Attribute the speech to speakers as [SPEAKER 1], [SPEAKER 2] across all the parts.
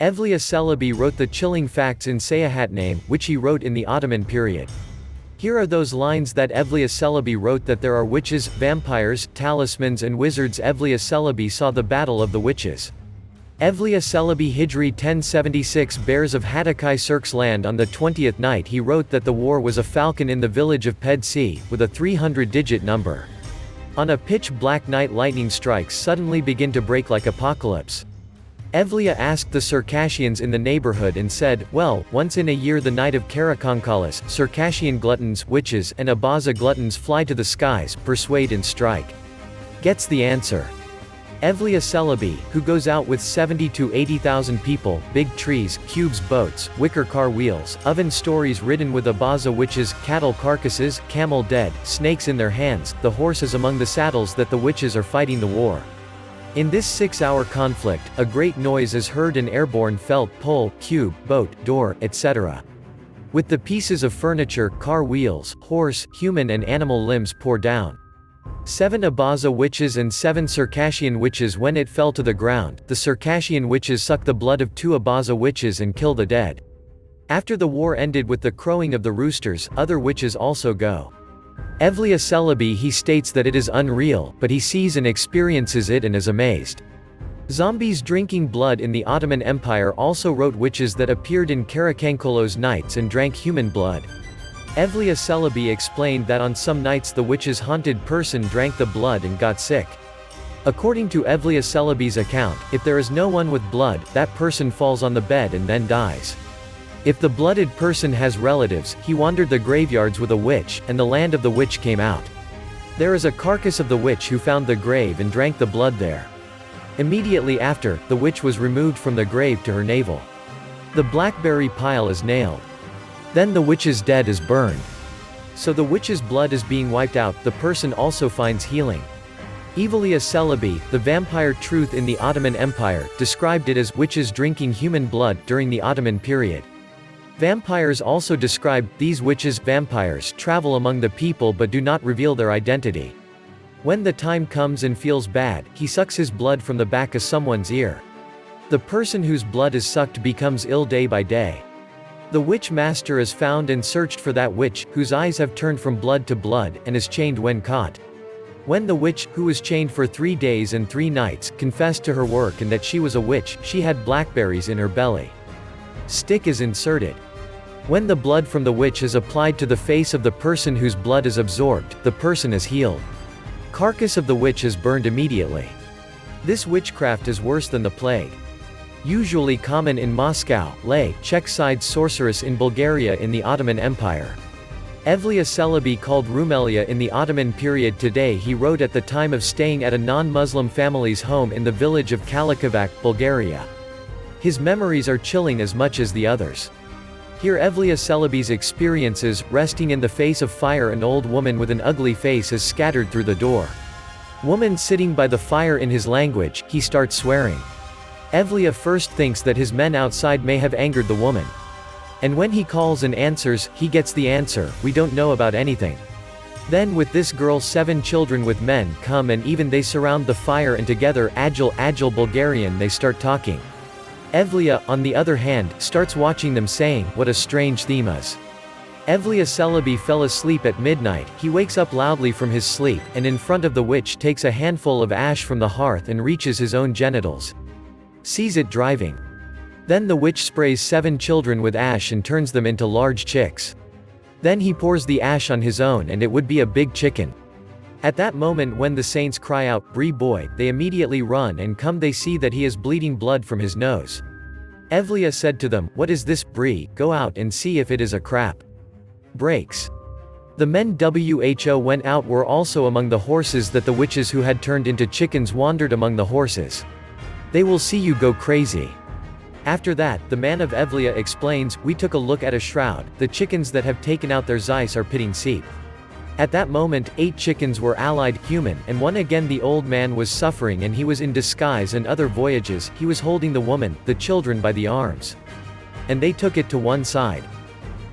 [SPEAKER 1] Evliya Çelebi wrote the chilling facts in Seyahatname, which he wrote in the Ottoman period. Here are those lines that Evliya Çelebi wrote: that there are witches, vampires, talismans and wizards. Evliya Çelebi saw the battle of the witches. Evliya Çelebi Hijri 1076 bears of Hatakay Sirk's land. On the 20th night he wrote that the war was a falcon in the village of Pedsi, with a 300-digit number. On a pitch-black night lightning strikes suddenly begin to break like apocalypse. Evliya asked the Circassians in the neighborhood and said, well, once in a year the night of Karakonkalis, Circassian gluttons, witches, and Abaza gluttons fly to the skies, persuade and strike. Gets the answer. Evliya Çelebi, who goes out with 70 to 80,000 people, big trees, cubes, boats, wicker car wheels, oven stories ridden with Abaza witches, cattle carcasses, camel dead, snakes in their hands, the horses among the saddles, that the witches are fighting the war. In this 6-hour conflict, a great noise is heard and airborne felt, pole, cube, boat, door, etc. With the pieces of furniture, car wheels, horse, human and animal limbs pour down. 7 Abaza witches and 7 Circassian witches. When it fell to the ground, the Circassian witches suck the blood of 2 Abaza witches and kill the dead. After the war ended with the crowing of the roosters, other witches also go. Evliya Çelebi he states that it is unreal, but he sees and experiences it and is amazed. Zombies drinking blood in the Ottoman Empire also wrote witches that appeared in Karakankolos nights and drank human blood. Evliya Çelebi explained that on some nights the witch's haunted person drank the blood and got sick. According to Evliya Çelebi's account, if there is no one with blood, that person falls on the bed and then dies. If the blooded person has relatives, he wandered the graveyards with a witch, and the land of the witch came out. There is a carcass of the witch who found the grave and drank the blood there. Immediately after, the witch was removed from the grave to her navel. The blackberry pile is nailed. Then the witch's dead is burned. So the witch's blood is being wiped out. The person also finds healing. Evliya Çelebi, the vampire truth in the Ottoman Empire, described it as witches drinking human blood during the Ottoman period. Vampires also described, these witches, vampires, travel among the people but do not reveal their identity. When the time comes and feels bad, he sucks his blood from the back of someone's ear. The person whose blood is sucked becomes ill day by day. The witch master is found and searched for that witch, whose eyes have turned from blood to blood, and is chained when caught. When the witch, who was chained for 3 days and 3 nights, confessed to her work and that she was a witch, she had blackberries in her belly. Stick is inserted. When the blood from the witch is applied to the face of the person whose blood is absorbed, the person is healed. Carcass of the witch is burned immediately. This witchcraft is worse than the plague. Usually common in Moscow, Leh, Czech side sorceress in Bulgaria in the Ottoman Empire. Evliya Çelebi called Rumelia in the Ottoman period. Today he wrote at the time of staying at a non-Muslim family's home in the village of Kalikovac, Bulgaria. His memories are chilling as much as the others. Here Evliya Çelebi's experiences: resting in the face of fire, an old woman with an ugly face is scattered through the door. Woman sitting by the fire. In his language, he starts swearing. Evliya first thinks that his men outside may have angered the woman. And when he calls and answers, he gets the answer, we don't know about anything. Then with this girl 7 children with men come and even they surround the fire, and together, agile Bulgarian, they start talking. Evliya, on the other hand, starts watching them saying, what a strange theme is. Evliya Çelebi fell asleep at midnight. He wakes up loudly from his sleep, and in front of the witch takes a handful of ash from the hearth and reaches his own genitals. Sees it driving. Then the witch sprays 7 children with ash and turns them into large chicks. Then he pours the ash on his own and it would be a big chicken. At that moment when the saints cry out, "Bree boy," they immediately run and come. They see that he is bleeding blood from his nose. Evliya said to them, "What is this, Bree? Go out and see if it is a crap." Breaks. The men who went out were also among the horses that the witches who had turned into chickens wandered among the horses. They will see you go crazy. After that, the man of Evliya explains, "We took a look at a shroud. The chickens that have taken out their zeis are pitting seep." At that moment, 8 chickens were allied human, and one again. The old man was suffering and he was in disguise, and other voyages, he was holding the woman, the children by the arms. And they took it to one side.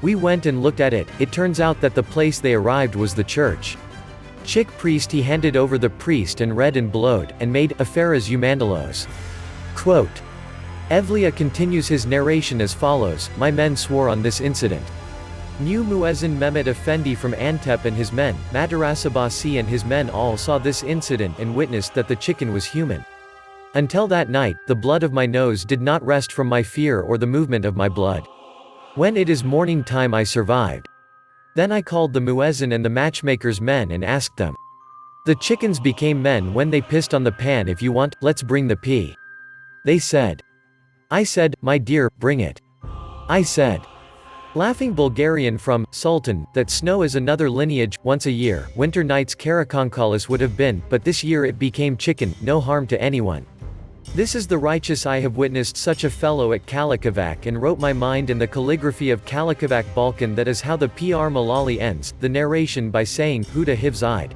[SPEAKER 1] We went and looked at it. It turns out that the place they arrived was the church. Chick priest he handed over the priest and read and blowed, and made, Aferas Eumandalos. Quote. Evliya continues his narration as follows: My men swore on this incident. New Muezzin Mehmet Effendi from Antep and his men, Madrasa Basi and his men all saw this incident and witnessed that the chicken was human. Until that night, the blood of my nose did not rest from my fear or the movement of my blood. When it is morning time I survived. Then I called the Muezzin and the matchmaker's men and asked them. The chickens became men when they pissed on the pan. If you want, let's bring the pee. They said. I said, my dear, bring it. I said. Laughing Bulgarian from Sultan, that snow is another lineage. Once a year, winter nights Karakonkalis would have been, but this year it became chicken, no harm to anyone. This is the righteous. I have witnessed such a fellow at Kalikovac and wrote my mind in the calligraphy of Kalikovac Balkan. That is how the PR Malali ends, the narration by saying, Huda Hivzide.